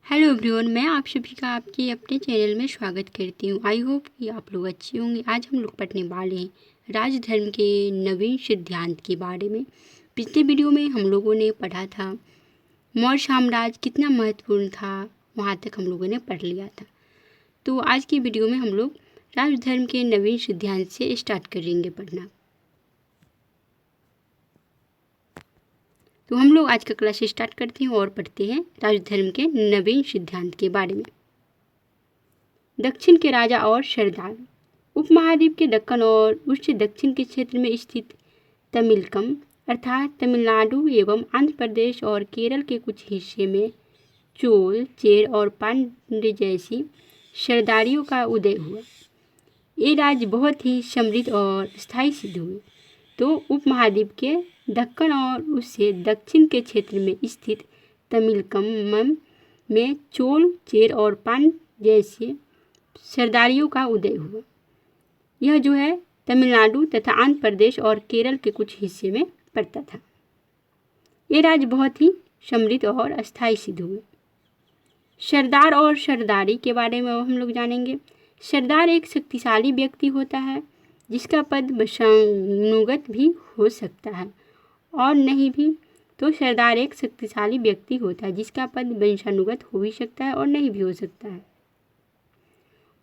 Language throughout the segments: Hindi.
हेलो एवरीवन, मैं आप सभी का आपके अपने चैनल में स्वागत करती हूँ। आई होप कि आप लोग अच्छे होंगे। आज हम लोग पढ़ने वाले हैं राजधर्म के नवीन सिद्धांत के बारे में। पिछले वीडियो में हम लोगों ने पढ़ा था मौर्य साम्राज्य कितना महत्वपूर्ण था, वहाँ तक हम लोगों ने पढ़ लिया था। तो आज की वीडियो में हम लोग राजधर्म के नवीन सिद्धांत से स्टार्ट करेंगे पढ़ना। तो हम लोग आज का क्लास स्टार्ट करते हैं और पढ़ते हैं राजधर्म के नवीन सिद्धांत के बारे में। दक्षिण के राजा और सरदार। उपमहाद्वीप के दक्कन और उससे दक्षिण के क्षेत्र में स्थित तमिलकम अर्थात तमिलनाडु एवं आंध्र प्रदेश और केरल के कुछ हिस्से में चोल, चेर और पांड्य जैसी सरदारियों का उदय हुआ। ये राज्य बहुत ही समृद्ध और स्थायी सिद्ध हुए। तो उपमहाद्वीप के दक्कन और उससे दक्षिण के क्षेत्र में स्थित तमिलकम में चोल, चेर और पांड्य जैसे सरदारियों का उदय हुआ। यह जो है तमिलनाडु तथा आंध्र प्रदेश और केरल के कुछ हिस्से में पड़ता था। ये राज्य बहुत ही समृद्ध और अस्थायी सिद्ध हुए। सरदार और सरदारी के बारे में हम लोग जानेंगे। सरदार एक शक्तिशाली व्यक्ति होता है जिसका पद वंशानुगत भी हो सकता है और नहीं भी। तो सरदार एक शक्तिशाली व्यक्ति होता है जिसका पद वंशानुगत हो भी सकता है और नहीं भी हो सकता है।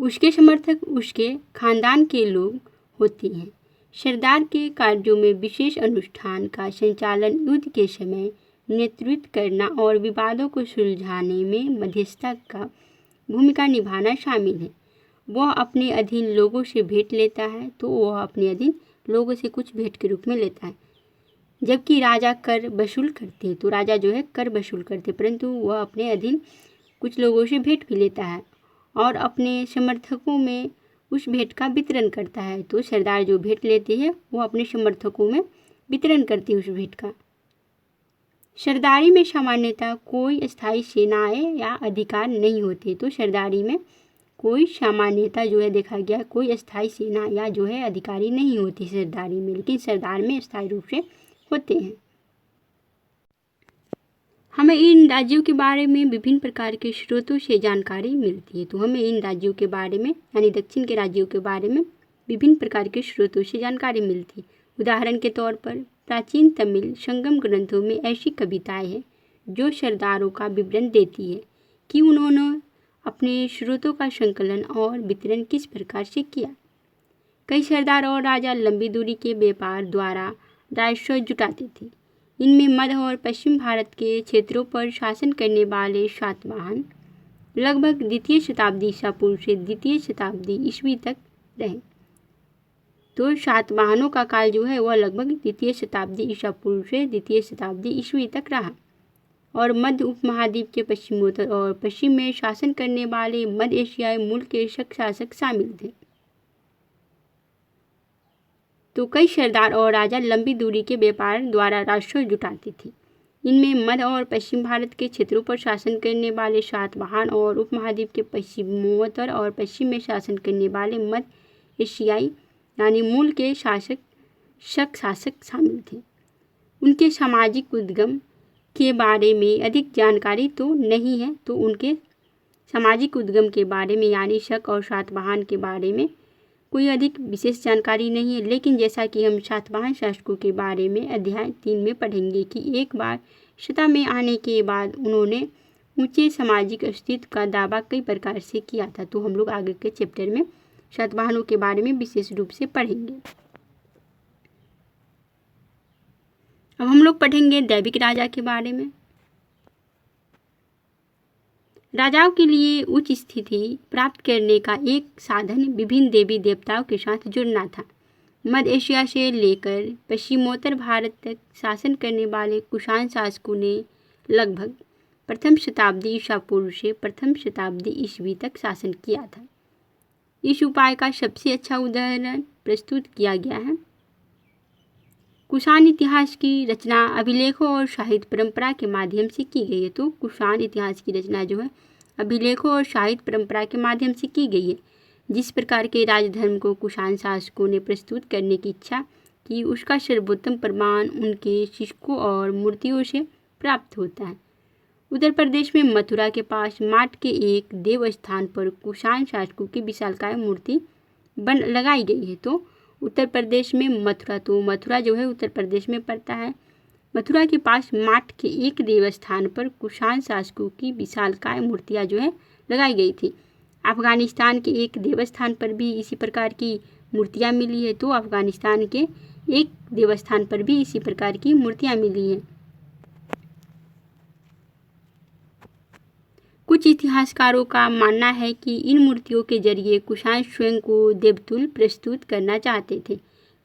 उसके समर्थक उसके खानदान के लोग होते हैं। सरदार के कार्यों में विशेष अनुष्ठान का संचालन, युद्ध के समय नेतृत्व करना और विवादों को सुलझाने में मध्यस्थता का भूमिका निभाना शामिल है। वह अपने अधीन लोगों से भेंट लेता है, तो वह अपने अधीन लोगों से कुछ भेंट के रूप में लेता है। जबकि राजा कर वसूल करते हैं, तो राजा जो है कर वसूल करते, परंतु वह अपने अधीन कुछ लोगों से भेंट भी लेता है और अपने समर्थकों में उस भेंट का वितरण करता है। तो सरदार जो भेंट लेते हैं वो अपने समर्थकों में वितरण करते हैं उस भेंट का। सरदारी में सामान्यतः कोई स्थायी सेनाएं या अधिकार नहीं होते। तो सरदारी में कोई सामान्यतः जो है देखा गया कोई स्थायी सेना या जो है अधिकारी नहीं होती सरदारी में, लेकिन सरदार में स्थायी रूप से होते हैं। हमें इन राज्यों के बारे में विभिन्न प्रकार के स्रोतों से जानकारी मिलती है। तो हमें इन राज्यों के बारे में यानी दक्षिण के राज्यों के बारे में विभिन्न प्रकार के स्रोतों से जानकारी मिलती है। उदाहरण के तौर पर प्राचीन तमिल संगम ग्रंथों में ऐसी कविताएं हैं जो सरदारों का विवरण देती है कि उन्होंने अपने स्रोतों का संकलन और वितरण किस प्रकार से किया। कई सरदार और राजा लंबी दूरी के व्यापार द्वारा राजस्व जुटाते थे। इनमें मध्य और पश्चिम भारत के क्षेत्रों पर शासन करने वाले सातवाहन लगभग द्वितीय शताब्दी ईसा पूर्व से द्वितीय शताब्दी ईस्वी तक रहे। तो सातवाहनों का काल जो है वह लगभग द्वितीय शताब्दी ईसा पूर्व से द्वितीय शताब्दी ईस्वी तक रहा। और मध्य उपमहाद्वीप के पश्चिमोत्तर और पश्चिम में शासन करने वाले मध्य एशियाई मूल के शक शासक शामिल थे। तो कई सरदार और राजा लंबी दूरी के व्यापार द्वारा राजस्व जुटाते थे। इनमें मध्य और पश्चिम भारत के क्षेत्रों पर शासन करने वाले सातवाहन और उपमहाद्वीप के पश्चिमोत्तर और पश्चिम में शासन करने वाले मध्य एशियाई यानी मूल के शक शासक शामिल थे। उनके सामाजिक उद्गम के बारे में अधिक जानकारी तो नहीं है। तो उनके सामाजिक उद्गम के बारे में यानी शक और सातवाहन के बारे में कोई अधिक विशेष जानकारी नहीं है। लेकिन जैसा कि हम सातवाहन शासकों के बारे में अध्याय 3 में पढ़ेंगे कि एक बार सत्ता में आने के बाद उन्होंने ऊंचे सामाजिक अस्तित्व का दावा कई प्रकार से किया था। तो हम लोग आगे के चैप्टर में सातवाहनों के बारे में विशेष रूप से पढ़ेंगे। अब हम लोग पढ़ेंगे दैविक राजा के बारे में। राजाओं के लिए उच्च स्थिति प्राप्त करने का एक साधन विभिन्न देवी देवताओं के साथ जुड़ना था। मध्य एशिया से लेकर पश्चिमोत्तर भारत तक शासन करने वाले कुषाण शासकों ने लगभग प्रथम शताब्दी ईसा पूर्व से प्रथम शताब्दी ईस्वी तक शासन किया था। इस उपाय का सबसे अच्छा उदाहरण प्रस्तुत किया गया है। कुषाण इतिहास की रचना अभिलेखों और साहित्य परंपरा के माध्यम से की गई है। तो कुषाण इतिहास की रचना जो है अभिलेखों और साहित्य परंपरा के माध्यम से की गई है। जिस प्रकार के राजधर्म को कुषाण शासकों ने प्रस्तुत करने की इच्छा की, उसका सर्वोत्तम प्रमाण उनके शिल्पों और मूर्तियों से प्राप्त होता है। उत्तर प्रदेश में मथुरा के पास माट के एक देवस्थान पर कुषाण शासकों की विशालकाय मूर्ति लगाई गई है। तो उत्तर प्रदेश में मथुरा जो है उत्तर प्रदेश में पड़ता है। मथुरा के पास माट के एक देवस्थान पर कुषाण शासकों की विशालकाय मूर्तियाँ जो है लगाई गई थी। अफगानिस्तान के एक देवस्थान पर भी इसी प्रकार की मूर्तियाँ मिली है। तो अफगानिस्तान के एक देवस्थान पर भी इसी प्रकार की मूर्तियाँ मिली है। कुछ इतिहासकारों का मानना है कि इन मूर्तियों के जरिए कुषाण स्वयं को देवतुल्य प्रस्तुत करना चाहते थे।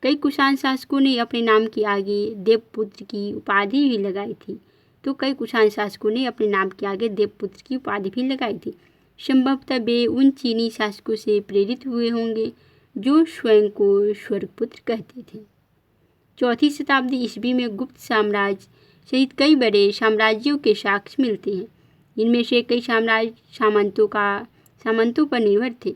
कई कुषाण शासकों ने अपने नाम के आगे देवपुत्र की उपाधि भी लगाई थी। तो कई कुषाण शासकों ने अपने नाम के आगे देवपुत्र की उपाधि भी लगाई थी। संभवतः वे उन चीनी शासकों से प्रेरित हुए होंगे जो स्वयं को स्वर्गपुत्र कहते थे। 4वीं शताब्दी ईस्वी में गुप्त साम्राज्य सहित कई बड़े साम्राज्यों के साक्ष्य मिलते हैं। इनमें से कई साम्राज्य सामंतों पर निर्भर थे।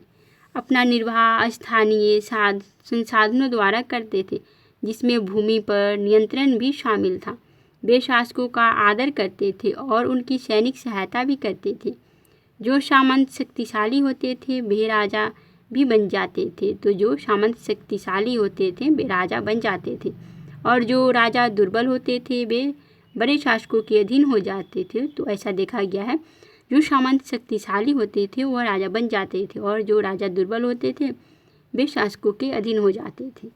अपना निर्वाह स्थानीय संसाधनों द्वारा करते थे, जिसमें भूमि पर नियंत्रण भी शामिल था। वे शासकों का आदर करते थे और उनकी सैनिक सहायता भी करते थे। जो सामंत शक्तिशाली होते थे वे राजा भी बन जाते थे। तो जो सामंत शक्तिशाली होते थे वे राजा बन जाते थे और जो राजा दुर्बल होते थे वे बड़े शासकों के अधीन हो जाते थे। तो ऐसा देखा गया है, जो सामंत शक्तिशाली होते थे वह राजा बन जाते थे और जो राजा दुर्बल होते थे वे शासकों के अधीन हो जाते थे।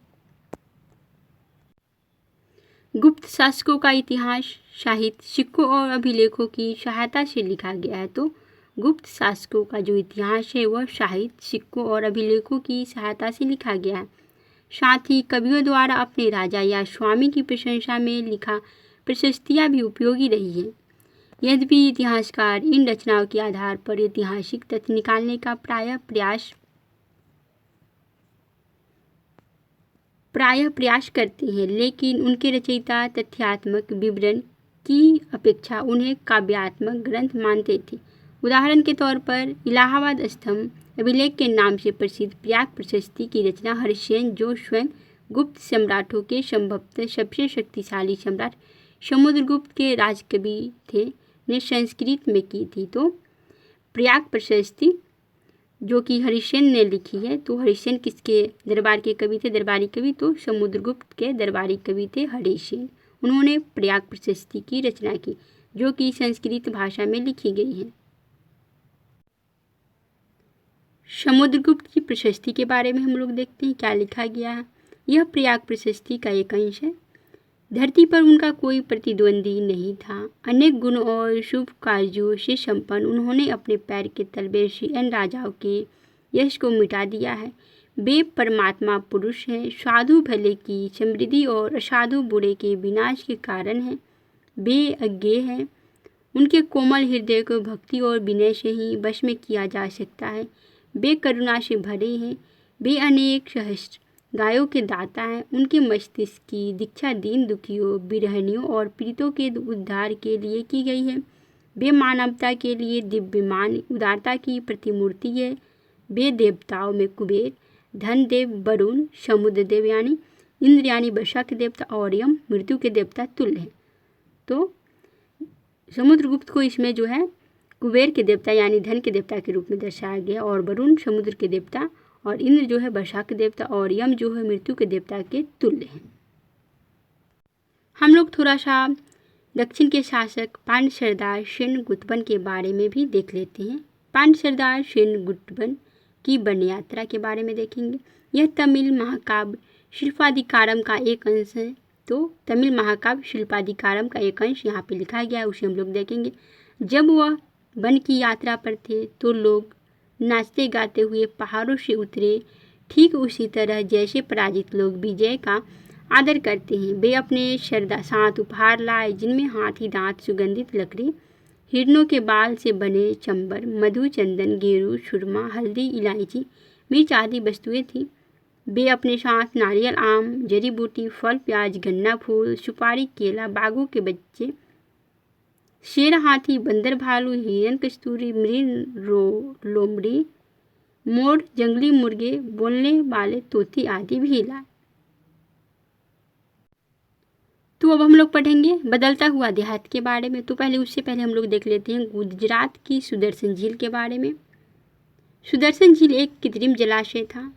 गुप्त शासकों का इतिहास साहित्य, सिक्कों और अभिलेखों की सहायता से लिखा गया है। तो गुप्त शासकों का जो इतिहास है वह साहित्य, सिक्कों और अभिलेखों की सहायता से लिखा गया है। साथ ही कवियों द्वारा अपने राजा या स्वामी की प्रशंसा में लिखा प्रशस्तियाँ भी उपयोगी रही है। यद्यपि इतिहासकार इन रचनाओं के आधार पर ऐतिहासिक तथ्य निकालने का प्रायः प्रयास करते हैं, लेकिन उनके रचयिता तथ्यात्मक विवरण की अपेक्षा उन्हें काव्यात्मक ग्रंथ मानते थे। उदाहरण के तौर पर इलाहाबाद स्तंभ अभिलेख के नाम से प्रसिद्ध प्रयाग प्रशस्ति की रचना हरिश्चंद्र, जो स्वयं गुप्त सम्राटों के संभवतः सबसे शक्तिशाली सम्राट समुद्रगुप्त के राजकवि थे, ने संस्कृत में की थी। तो प्रयाग प्रशस्ति जो कि हरिश्चंद्र ने लिखी है। तो हरिश्चंद्र किसके दरबार के कवि थे? दरबारी कवि। तो समुद्रगुप्त के दरबारी कवि थे हरिश्चंद्र। उन्होंने प्रयाग प्रशस्ति की रचना की जो कि संस्कृत भाषा में लिखी गई है। समुद्रगुप्त की प्रशस्ति के बारे में हम लोग देखते हैं क्या लिखा गया है। यह प्रयाग प्रशस्ति का एक अंश है। धरती पर उनका कोई प्रतिद्वंदी नहीं था। अनेक गुण और शुभ कार्यों से संपन्न उन्होंने अपने पैर के तलबे से अन्य राजाओं के यश को मिटा दिया है। वे परमात्मा पुरुष हैं, साधु भले की समृद्धि और असाधु बुरे के विनाश के कारण हैं। वे अज्ञेय हैं। उनके कोमल हृदय को भक्ति और विनय से ही वश में किया जा सकता है। वे करुणा से भरे हैं। वे अनेक सहस्त्र गायों के दाता हैं। उनके मस्तिष्क की दीक्षा दीन दुखियों, बिरहनियों और पीड़ितों के उद्धार के लिए की गई है। वे मानवता के लिए दिव्यमान उदारता की प्रतिमूर्ति है। वे देवताओं में कुबेर, धन देव वरुण, समुद्र देव यानी इंद्र यानी वर्षा के देवता और यम मृत्यु के देवता तुल्य हैं। तो समुद्रगुप्त को इसमें जो है कुबेर के देवता यानी धन के देवता के रूप में दर्शाया गया और वरुण समुद्र के देवता और इंद्र जो है वर्षा के देवता और यम जो है मृत्यु के देवता के तुल्य हैं। हम लोग थोड़ा सा दक्षिण के शासक पांड्य सरदार सेनगुप्तवन के बारे में भी देख लेते हैं। पांड्य सरदार सेनगुप्तवन की वन यात्रा के बारे में देखेंगे। यह तमिल महाकाव्य शिल्पाधिकारम का एक अंश है। तो तमिल महाकाव्य शिल्पाधिकारम का एक अंश यहाँ पे लिखा गया है, उसे हम लोग देखेंगे। जब वह वन की यात्रा पर थे तो लोग नाचते गाते हुए पहाड़ों से उतरे, ठीक उसी तरह जैसे पराजित लोग विजय का आदर करते हैं। वे अपने साथ उपहार लाए, जिनमें हाथी दांत, सुगंधित लकड़ी, हिरणों के बाल से बने चंबर, मधु, चंदन, गेरू, सुरमा, हल्दी, इलायची, मिर्च आदि वस्तुएं थीं। वे अपने साथ नारियल, आम, जड़ी बूटी, फल, प्याज, गन्ना फूल, सुपारी, केला, बाघों के बच्चे, शेर, हाथी, बंदर, भालू, हिरन, कस्तूरी, मृग, लोमड़ी, मोर, जंगली मुर्गे, बोलने वाले तोती आदि भी लाए। तो अब हम लोग पढ़ेंगे बदलता हुआ देहात के बारे में। तो उससे पहले हम लोग देख लेते हैं गुजरात की सुदर्शन झील के बारे में। सुदर्शन झील एक कृत्रिम जलाशय था।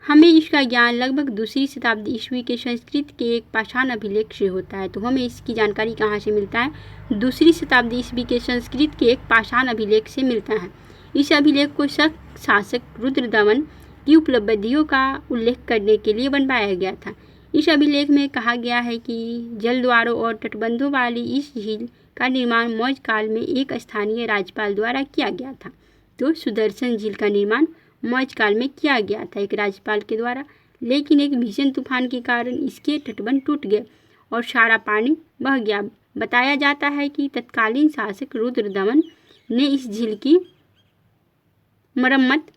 हमें इसका ज्ञान लगभग दूसरी शताब्दी ईस्वी के संस्कृत के एक पाषाण अभिलेख से होता है। तो हमें इसकी जानकारी कहाँ से मिलता है? दूसरी शताब्दी ईस्वी के संस्कृत के एक पाषाण अभिलेख से मिलता है। इस अभिलेख को शक शासक रुद्रदमन की उपलब्धियों का उल्लेख करने के लिए बनवाया गया था। इस अभिलेख में कहा गया है कि जलद्वारों और तटबंधों वाली इस झील का निर्माण मौर्य काल में एक स्थानीय राज्यपाल द्वारा किया गया था। तो सुदर्शन झील का निर्माण मौर्य काल में किया गया था एक राज्यपाल के द्वारा, लेकिन एक भीषण तूफान के कारण इसके तटबंध टूट गए और सारा पानी बह गया। बताया जाता है कि तत्कालीन शासक रुद्रदमन ने इस झील की मरम्मत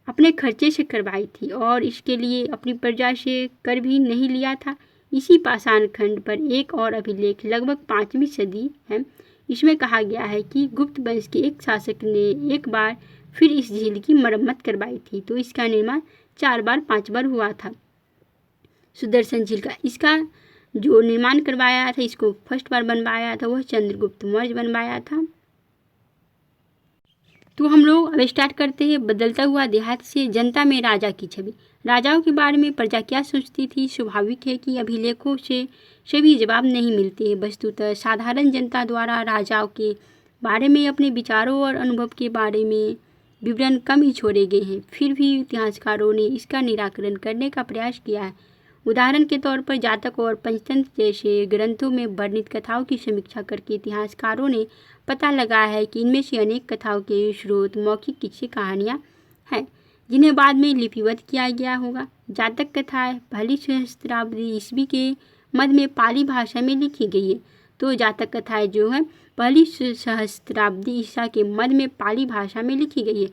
अपने खर्चे से करवाई थी और इसके लिए अपनी प्रजा से कर भी नहीं लिया था। इसी पाषाण खंड पर एक और अभिलेख लगभग 5वीं सदी है। इसमें कहा गया है कि गुप्त वंश के एक शासक ने एक बार फिर इस झील की मरम्मत करवाई थी। तो इसका निर्माण 5 बार हुआ था सुदर्शन झील का। इसका जो निर्माण करवाया था, इसको फर्स्ट बार बनवाया था, वह चंद्रगुप्त मौर्य बनवाया था। तो हम लोग अब स्टार्ट करते हैं बदलता हुआ देहात से जनता में राजा की छवि। राजाओं के बारे में प्रजा क्या सोचती थी? स्वाभाविक है कि अभिलेखों से सभी जवाब नहीं मिलते। वस्तुतः साधारण जनता द्वारा राजाओं के बारे में अपने विचारों और अनुभव के बारे में विवरण कम ही छोड़े गए हैं। फिर भी इतिहासकारों ने इसका निराकरण करने का प्रयास किया है। उदाहरण के तौर पर जातक और पंचतंत्र जैसे ग्रंथों में वर्णित कथाओं की समीक्षा करके इतिहासकारों ने पता लगाया है कि इनमें से अनेक कथाओं के स्रोत मौखिक किस्से कहानियाँ हैं जिन्हें बाद में लिपिबद्ध किया गया होगा। जातक कथाएं पहली सहस्त्राब्दी ईस्वी के मध्य में पाली भाषा में लिखी गई है। तो जातक कथाएं जो है पहली सहस्त्राब्दी ईसा के मध्य में पाली भाषा में लिखी गई है।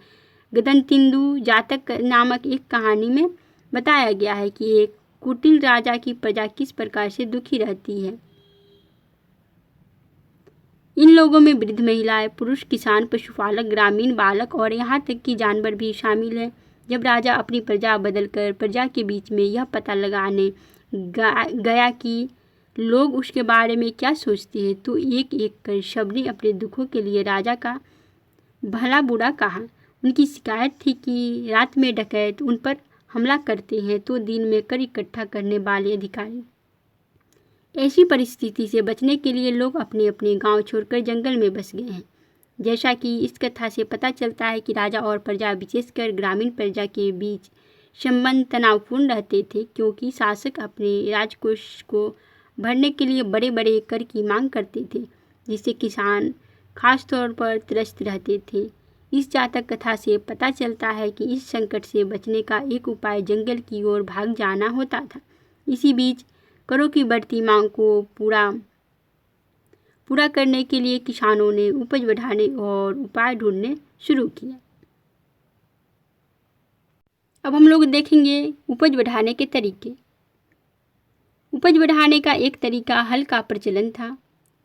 गदंतिंदु जातक नामक एक कहानी में बताया गया है कि एक कुटिल राजा की प्रजा किस प्रकार से दुखी रहती है। इन लोगों में वृद्ध महिलाएं, पुरुष, किसान, पशुपालक, ग्रामीण, बालक और यहाँ तक कि जानवर भी शामिल हैं। जब राजा अपनी प्रजा बदलकर प्रजा के बीच में यह पता लगाने गया कि लोग उसके बारे में क्या सोचते हैं, तो एक एक कर सबने अपने दुखों के लिए राजा का भला बुरा कहा। उनकी शिकायत थी कि रात में डकैत उन पर हमला करते हैं तो दिन में कर इकट्ठा करने वाले अधिकारी। ऐसी परिस्थिति से बचने के लिए लोग अपने अपने गांव छोड़कर जंगल में बस गए हैं। जैसा कि इस कथा से पता चलता है कि राजा और प्रजा, विशेषकर ग्रामीण प्रजा के बीच संबंध तनावपूर्ण रहते थे, क्योंकि शासक अपने राजकोष को भरने के लिए बड़े बड़े कर की मांग करते थे, जिससे किसान खास तौर पर त्रस्त रहते थे। इस जातक कथा से पता चलता है कि इस संकट से बचने का एक उपाय जंगल की ओर भाग जाना होता था। इसी बीच करों की बढ़ती मांग को पूरा करने के लिए किसानों ने उपज बढ़ाने और उपाय ढूंढने शुरू किए। अब हम लोग देखेंगे उपज बढ़ाने के तरीके। उपज बढ़ाने का एक तरीका हल का प्रचलन था,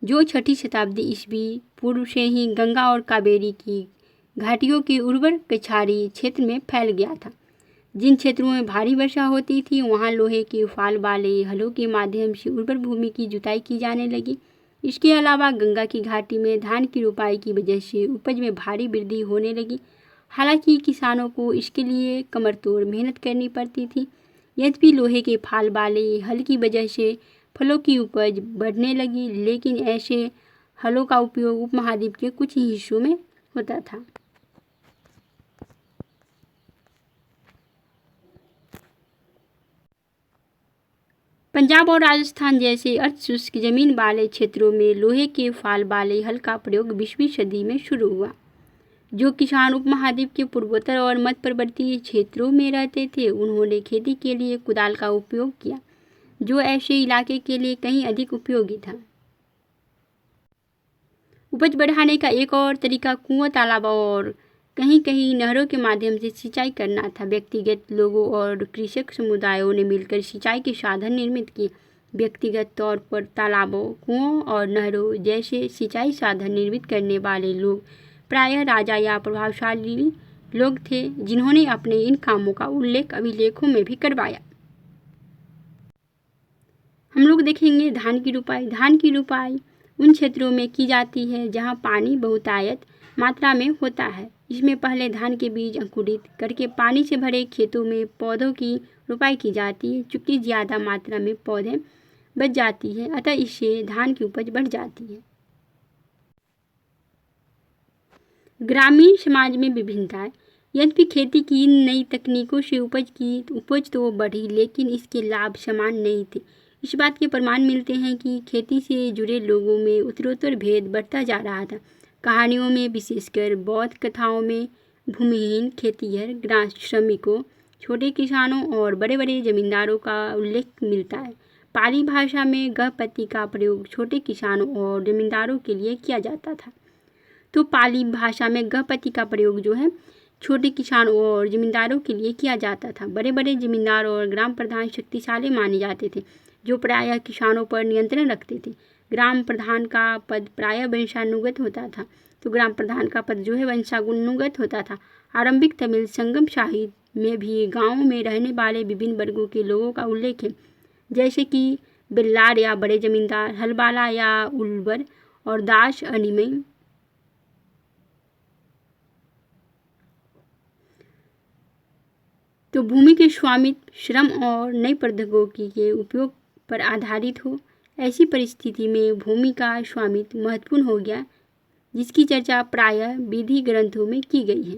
जो 6ठी शताब्दी ईस्वी पूर्व से ही गंगा और कावेरी की घाटियों के उर्वर कछारी क्षेत्र में फैल गया था। जिन क्षेत्रों में भारी वर्षा होती थी वहां लोहे के फाल वाले हलों के माध्यम से उर्वर भूमि की जुताई की जाने लगी। इसके अलावा गंगा की घाटी में धान की रोपाई की वजह से उपज में भारी वृद्धि होने लगी। हालांकि किसानों को इसके लिए कमरतोड़ मेहनत करनी पड़ती थी। यद्यपि लोहे के फाल वाले हल की वजह से फलों की उपज बढ़ने लगी, लेकिन ऐसे हलों का उपयोग उपमहाद्वीप के कुछ ही हिस्सों में होता था। पंजाब और राजस्थान जैसे अर्धशुष्क जमीन वाले क्षेत्रों में लोहे के फाल वाले हल का प्रयोग 20वीं सदी में शुरू हुआ। जो किसान उपमहाद्वीप के पूर्वोत्तर और मध्य पर्वतीय क्षेत्रों में रहते थे, उन्होंने खेती के लिए कुदाल का उपयोग किया, जो ऐसे इलाके के लिए कहीं अधिक उपयोगी था। उपज बढ़ाने का एक और तरीका कुआं, तालाब और कहीं कहीं नहरों के माध्यम से सिंचाई करना था। व्यक्तिगत लोगों और कृषक समुदायों ने मिलकर सिंचाई के साधन निर्मित किए। व्यक्तिगत तौर पर तालाबों, कुओं और नहरों जैसे सिंचाई साधन निर्मित करने वाले लोग प्रायः राजा या प्रभावशाली लोग थे, जिन्होंने अपने इन कामों का उल्लेख अभिलेखों में भी करवाया। हम लोग देखेंगे धान की रुपाई। धान की रुपाई उन क्षेत्रों में की जाती है जहाँ पानी बहुतायत मात्रा में होता है। इसमें पहले धान के बीज अंकुरित करके पानी से भरे खेतों में पौधों की रुपाई की जाती है। चूँकि ज़्यादा मात्रा में पौधे बच जाती है, अतः इससे धान की उपज बढ़ जाती है। ग्रामीण समाज में विभिन्नताएं। यद्यपि खेती की नई तकनीकों से उपज तो बढ़ी, लेकिन इसके लाभ समान नहीं थे। इस बात के प्रमाण मिलते हैं कि खेती से जुड़े लोगों में उत्तरोत्तर भेद बढ़ता जा रहा था। कहानियों में, विशेषकर बौद्ध कथाओं में, भूमिहीन खेतिहर, ग्राम श्रमिकों, छोटे किसानों और बड़े बड़े जमींदारों का उल्लेख मिलता है। पाली भाषा में गहपति का प्रयोग छोटे किसानों और जमींदारों के लिए किया जाता था। तो पाली भाषा में गहपति का प्रयोग जो है छोटे किसानों और जमींदारों के लिए किया जाता था। बड़े बड़े जमींदार और ग्राम प्रधान शक्तिशाली माने जाते थे, जो प्रायः किसानों पर नियंत्रण रखते थे। ग्राम प्रधान का पद प्रायः वंशानुगत होता था। तो ग्राम प्रधान का पद जो है वंशानुगत होता था। आरंभिक तमिल संगम साहित्य में भी गाँवों में रहने वाले विभिन्न वर्गों के लोगों का उल्लेख है, जैसे कि बेल्लार या बड़े जमींदार, हलबाला या उल्बर और दास अनिमय। तो भूमि के स्वामित्व, श्रम और नई प्रौद्योगिकी के उपयोग पर आधारित हो। ऐसी परिस्थिति में भूमि का स्वामित्व महत्वपूर्ण हो गया, जिसकी चर्चा प्रायः विधि ग्रंथों में की गई है।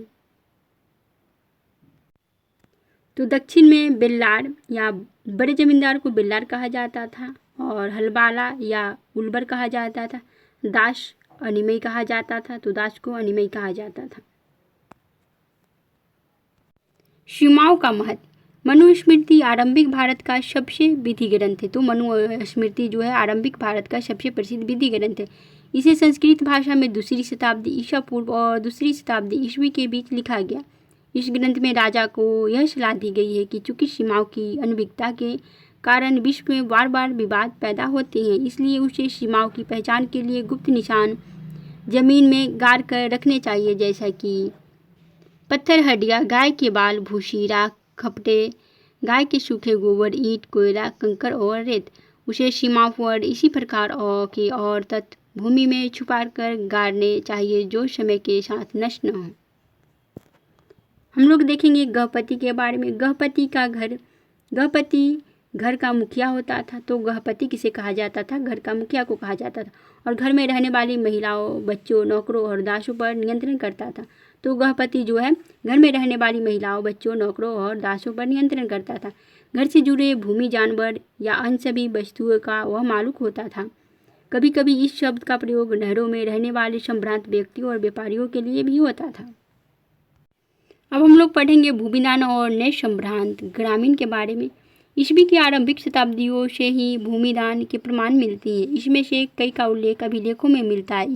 तो दक्षिण में बेल्लार या बड़े जमींदार को बेल्लार कहा जाता था और हलबाला या उल्बर कहा जाता था। दास अनिमय कहा जाता था, तो दास को अनिमय कहा जाता था। सीमाओं का महत्व। मनुस्मृति आरंभिक भारत का सबसे विधि ग्रंथ है। तो मनुस्मृति जो है आरंभिक भारत का सबसे प्रसिद्ध विधि ग्रंथ है। इसे संस्कृत भाषा में 2री शताब्दी ईसा पूर्व और 2री शताब्दी ईस्वी के बीच लिखा गया। इस ग्रंथ में राजा को यह सलाह दी गई है कि चूंकि सीमाओं की अनिश्चितता के कारण विश्व में बार बार विवाद पैदा होते हैं, इसलिए उसे सीमाओं की पहचान के लिए गुप्त निशान जमीन में गाड़ कर रखने चाहिए, जैसा कि पत्थर, हड्डियाँ, गाय के बाल, भूसी, राख, खपटे, गाय के सूखे गोबर, ईंट, कोयला, कंकड़ और रेत। उसे सीमाओं पर इसी प्रकार के और तत्व भूमि में छुपा कर गाड़ने चाहिए जो समय के साथ नष्ट न हो। हम लोग देखेंगे गहपति के बारे में। गहपति घर का मुखिया होता था। तो गहपति किसे कहा जाता था? घर का मुखिया को कहा जाता था, और घर में रहने वाली महिलाओं, बच्चों, नौकरों और दासों पर नियंत्रण करता था। तो गहपति जो है घर में रहने वाली महिलाओं, बच्चों, नौकरों और दासों पर नियंत्रण करता था। घर से जुड़े भूमि, जानवर या अन्य सभी वस्तुओं का वह मालिक होता था। कभी कभी इस शब्द का प्रयोग नहरों में रहने वाले संभ्रांत व्यक्तियों और व्यापारियों के लिए भी होता था। अब हम लोग पढ़ेंगे भूमिदान और नए संभ्रांत ग्रामीण के बारे में। ईस्वी की आरंभिक शताब्दियों से ही भूमिदान के प्रमाण मिलती हैं। इसमें से कई का उल्लेख अभिलेखों में मिलता है।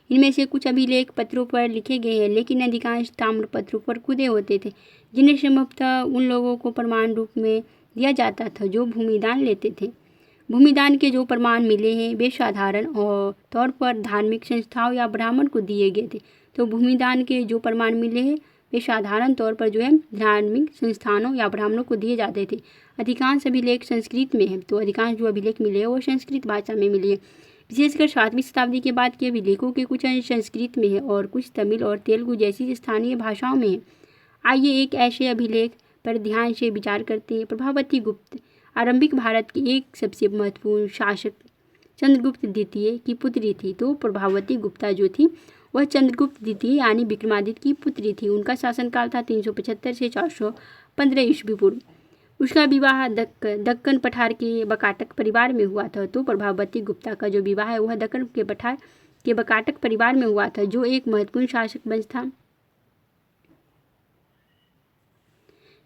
इनमें से कुछ अभिलेख पत्रों पर लिखे गए हैं, लेकिन अधिकांश ताम्र पत्रों पर खुदे होते थे, जिन्हें संभवतः उन लोगों को प्रमाण रूप में दिया जाता था जो भूमिदान लेते थे। भूमिदान के जो प्रमाण मिले हैं वे साधारण और तौर पर धार्मिक संस्थाओं या ब्राह्मण को दिए गए थे। तो भूमिदान के जो प्रमाण मिले हैं वे साधारण तौर पर जो है धार्मिक संस्थानों या ब्राह्मणों को दिए जाते थे। अधिकांश अभिलेख संस्कृत में है। तो अधिकांश जो अभिलेख मिले हैं वो संस्कृत भाषा में मिले हैं। विशेषकर 7वीं शताब्दी के बाद के अभिलेखों के कुछ अंश संस्कृत में है और कुछ तमिल और तेलुगु जैसी स्थानीय भाषाओं में है। आइए एक ऐसे अभिलेख पर ध्यान से विचार करते हैं। प्रभावती गुप्त आरंभिक भारत की एक सबसे महत्वपूर्ण शासक चंद्रगुप्त द्वितीय की पुत्री थी। तो प्रभावती गुप्ता जो थी वह चंद्रगुप्त द्वितीय यानी विक्रमादित्य की पुत्री थी। उनका शासनकाल था 375 से 415 ईस्वी पूर्व। उसका विवाह दक्कन पठार के बकाटक परिवार में हुआ था। तो प्रभावती गुप्ता का जो विवाह है वह दक्कन के पठार के बकाटक परिवार में हुआ था, जो एक महत्वपूर्ण शासक वंश था।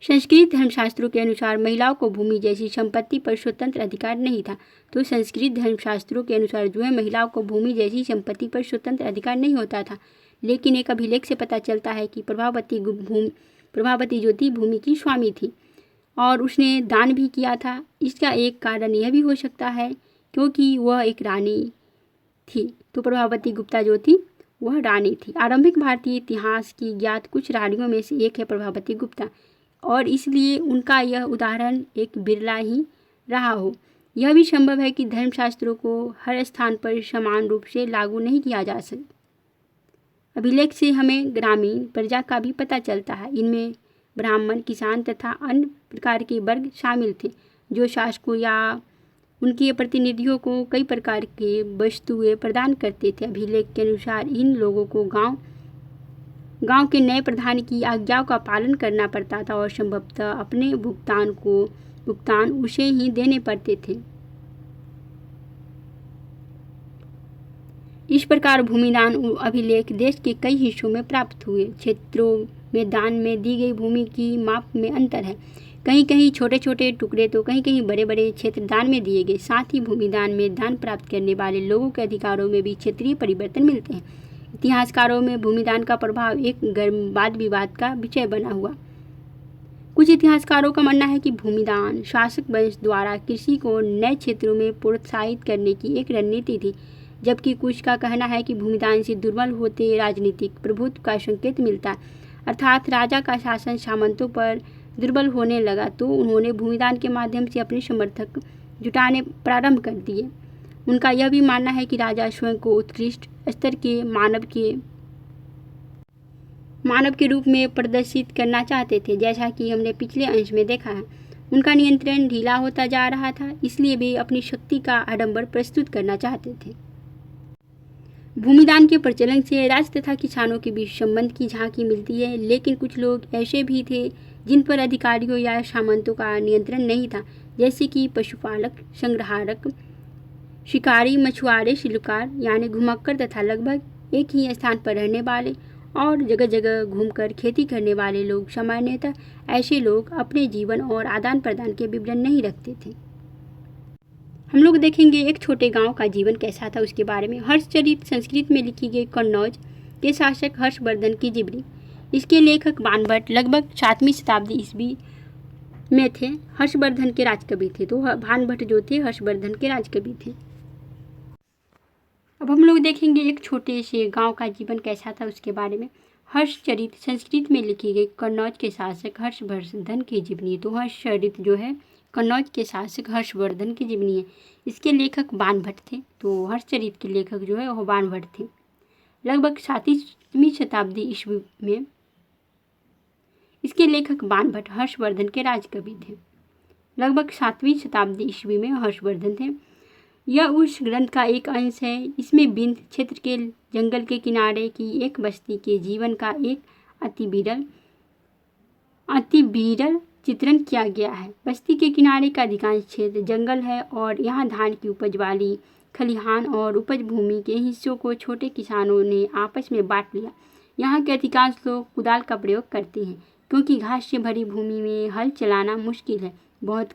संस्कृत धर्मशास्त्रों के अनुसार महिलाओं को भूमि जैसी संपत्ति पर स्वतंत्र अधिकार नहीं था। तो संस्कृत धर्मशास्त्रों के अनुसार जो है महिलाओं को भूमि जैसी संपत्ति पर स्वतंत्र अधिकार नहीं होता था। लेकिन एक अभिलेख से पता चलता है कि प्रभावती जो थी भूमि की स्वामी थी और उसने दान भी किया था। इसका एक कारण यह भी हो सकता है क्योंकि वह एक रानी थी। तो प्रभावती गुप्ता जो थी वह रानी थी। आरंभिक भारतीय इतिहास की ज्ञात कुछ रानियों में से एक है प्रभावती गुप्ता, और इसलिए उनका यह उदाहरण एक बिरला ही रहा हो। यह भी संभव है कि धर्मशास्त्रों को हर स्थान पर समान रूप से लागू नहीं किया जा सकता। अभिलेख से हमें ग्रामीण प्रजा का भी पता चलता है। इनमें ब्राह्मण, किसान तथा अन्य प्रकार के वर्ग शामिल थे, जो शासकों या उनके प्रतिनिधियों को कई प्रकार के वस्तुएं प्रदान करते थे। अभिलेख के अनुसार इन लोगों को गांव के नए प्रधान की आज्ञाओं का पालन करना पड़ता था और संभवतः अपने भुगतान उसे ही देने पड़ते थे। इस प्रकार भूमिदान अभिलेख देश के कई हिस्सों में प्राप्त हुए। क्षेत्रों में दान में दी गई भूमि की माप में अंतर है। कहीं कहीं छोटे छोटे टुकड़े तो कहीं कहीं बड़े बड़े क्षेत्र दान में दिए गए। साथ ही भूमिदान में दान प्राप्त करने वाले लोगों के अधिकारों में भी क्षेत्रीय परिवर्तन मिलते हैं। इतिहासकारों में भूमिदान का प्रभाव एक गर्म वाद विवाद का विषय बना हुआ। कुछ इतिहासकारों का मानना है कि भूमिदान शासक वंश द्वारा कृषि को नए क्षेत्रों में प्रोत्साहित करने की एक रणनीति थी, जबकि कुछ का कहना है कि भूमिदान से दुर्बल होते राजनीतिक प्रभुत्व का संकेत मिलता है, अर्थात राजा का शासन सामंतों पर दुर्बल होने लगा तो उन्होंने भूमिदान के माध्यम से अपने समर्थक जुटाने प्रारंभ कर दिए। उनका यह भी मानना है कि राजा स्वयं को उत्कृष्ट स्तर के मानव के रूप में प्रदर्शित करना चाहते थे। जैसा कि हमने पिछले अंश में देखा है, उनका नियंत्रण ढीला होता जा रहा था, इसलिए वे अपनी शक्ति का आडंबर प्रस्तुत करना चाहते थे। भूमिदान के प्रचलन से राज्य तथा किसानों के बीच संबंध की झांकी मिलती है, लेकिन कुछ लोग ऐसे भी थे जिन पर अधिकारियों या सामंतों का नियंत्रण नहीं था, जैसे कि पशुपालक, संग्रहारक, शिकारी, मछुआरे, शिल्पकार यानी घुमक्कर तथा लगभग एक ही स्थान पर रहने वाले और जगह जगह घूमकर खेती करने वाले लोग। सामान्यतः ऐसे लोग अपने जीवन और आदान प्रदान के विवरण नहीं रखते थे। हम लोग देखेंगे एक छोटे गांव का जीवन कैसा था उसके बारे में। हर्षचरित संस्कृत में लिखी गई कन्नौज के शासक हर्षवर्धन की जीवनी। इसके लेखक बाणभट्ट लगभग 7वीं शताब्दी ईस्वी में थे। हर्षवर्धन के राजकवि थे, तो बाणभट्ट जो थे हर्षवर्धन के राजकवि थे। अब हम लोग देखेंगे एक छोटे से गांव का जीवन कैसा था उसके बारे में। हर्षचरित संस्कृत में लिखी गई कन्नौज के शासक हर्षवर्धन की जीवनी। तो हर्षचरित जो है कन्नौज के शासक हर्षवर्धन की जीवनी है। इसके लेखक बाणभट्ट थे, तो हर्षचरित के लेखक जो है वो बाणभट्ट थे। लगभग 7वीं शताब्दी ईस्वी में इसके लेखक बाणभट्ट हर्षवर्धन के राजकवि थे। लगभग 7वीं शताब्दी ईस्वी में हर्षवर्धन थे। यह उस ग्रंथ का एक अंश है। इसमें बिंद क्षेत्र के जंगल के किनारे की एक बस्ती के जीवन का एक अति विरल चित्रण किया गया है। बस्ती के किनारे का अधिकांश क्षेत्र जंगल है और यहाँ धान की उपज वाली खलिहान और उपज भूमि के हिस्सों को छोटे किसानों ने आपस में बांट लिया। यहाँ के अधिकांश लोग कुदाल का प्रयोग करते हैं, क्योंकि घास से भरी भूमि में हल चलाना मुश्किल है। बहुत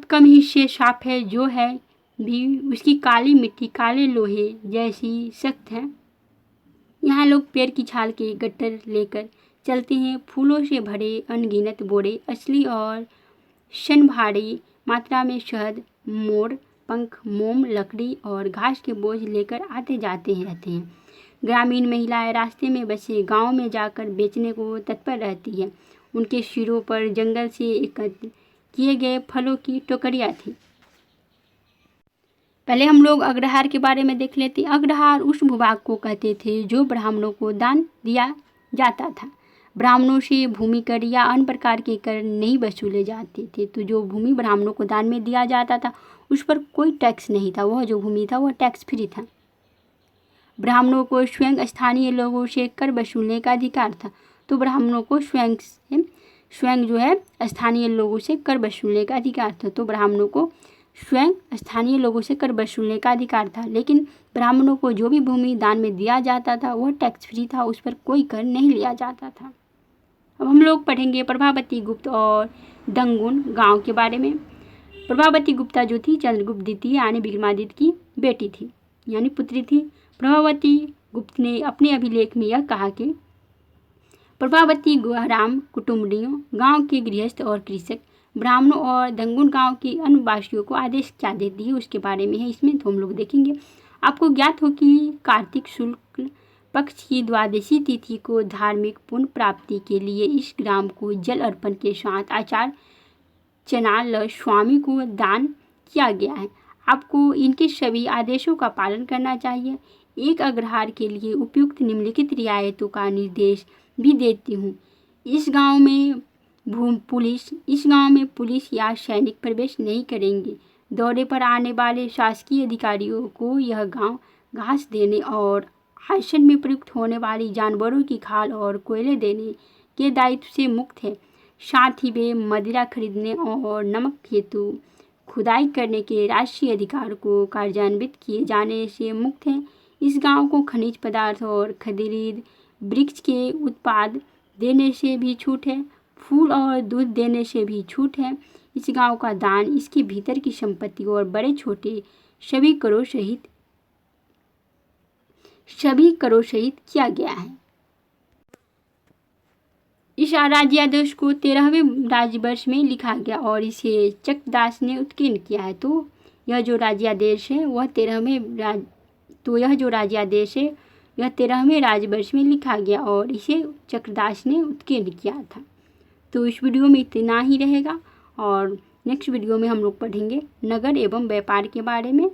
कम हिस्से साफ है, जो है भी उसकी काली मिट्टी काले लोहे जैसी सख्त है। यहाँ लोग पेड़ की छाल के गट्टर लेकर चलते हैं। फूलों से भरे अनगिनत बोरे, असली और शनभारी मात्रा में शहद, मोर पंख, मोम, लकड़ी और घास के बोझ लेकर आते जाते रहते हैं। ग्रामीण महिलाएं रास्ते में बसे गांव में जाकर बेचने को तत्पर रहती है। उनके सिरों पर जंगल से एकत्र किए गए फलों की टोकरियां थी। पहले हम लोग अग्रहार के बारे में देख लेते हैं। अग्रहार उस भूभाग को कहते थे जो ब्राह्मणों को दान दिया जाता था। ब्राह्मणों से भूमि कर या अन्य प्रकार के कर नहीं वसूले जाते थे। तो जो भूमि ब्राह्मणों को दान में दिया जाता था उस पर कोई टैक्स नहीं था। वह जो भूमि था वह टैक्स फ्री था। ब्राह्मणों को स्वयं स्थानीय लोगों से कर वसूलने का अधिकार था। तो ब्राह्मणों को स्वयं जो है स्थानीय लोगों से कर वसूलने का अधिकार था। तो ब्राह्मणों को स्वयं स्थानीय लोगों से कर वसूलने का अधिकार था। लेकिन ब्राह्मणों को जो भी भूमि दान में दिया जाता था वह टैक्स फ्री था, उस पर कोई कर नहीं लिया जाता था। अब हम लोग पढ़ेंगे प्रभावती गुप्त और दंगुन गांव के बारे में। प्रभावती गुप्ता जो थी चंद्रगुप्त द्वितीय यानी विक्रमादित्य की बेटी थी, यानी पुत्री थी। प्रभावती गुप्त ने अपने अभिलेख में यह कहा कि प्रभावती ग्राम कुटुंबियों, गांव के गृहस्थ और कृषक, ब्राह्मणों और दंगुन गांव के अन्य वासियों को आदेश क्या देती है उसके बारे में है इसमें। तो हम लोग देखेंगे। आपको ज्ञात हो कि कार्तिक शुक्ल पक्ष की द्वादशी तिथि को धार्मिक पुण्य प्राप्ति के लिए इस ग्राम को जल अर्पण के साथ आचार चनाल स्वामी को दान किया गया है। आपको इनके सभी आदेशों का पालन करना चाहिए। एक अग्रहार के लिए उपयुक्त निम्नलिखित रियायतों का निर्देश भी देती हूँ। इस गांव में पुलिस या सैनिक प्रवेश नहीं करेंगे। दौरे पर आने वाले शासकीय अधिकारियों को यह गांव घास देने और आसन में प्रयुक्त होने वाली जानवरों की खाल और कोयले देने के दायित्व से मुक्त है। साथ ही वे मदिरा खरीदने और नमक हेतु खुदाई करने के राष्ट्रीय अधिकार को कार्यान्वित किए जाने से मुक्त हैं। इस गांव को खनिज पदार्थ और खरीद वृक्ष के उत्पाद देने से भी छूट है। फूल और दूध देने से भी छूट है। इस गांव का दान इसके भीतर की संपत्ति और बड़े छोटे सभी करों सहित किया गया है। इस राज्यादेश को 13वें राज्यवर्ष में लिखा गया और इसे चक्रदास ने उत्कीर्ण किया है। तो यह जो राज्यादेश है वह 13वें राज्यवर्ष में लिखा गया और इसे चक्रदास ने उत्कीर्ण किया था। तो इस वीडियो में इतना ही रहेगा और नेक्स्ट वीडियो में हम लोग पढ़ेंगे नगर एवं व्यापार के बारे में।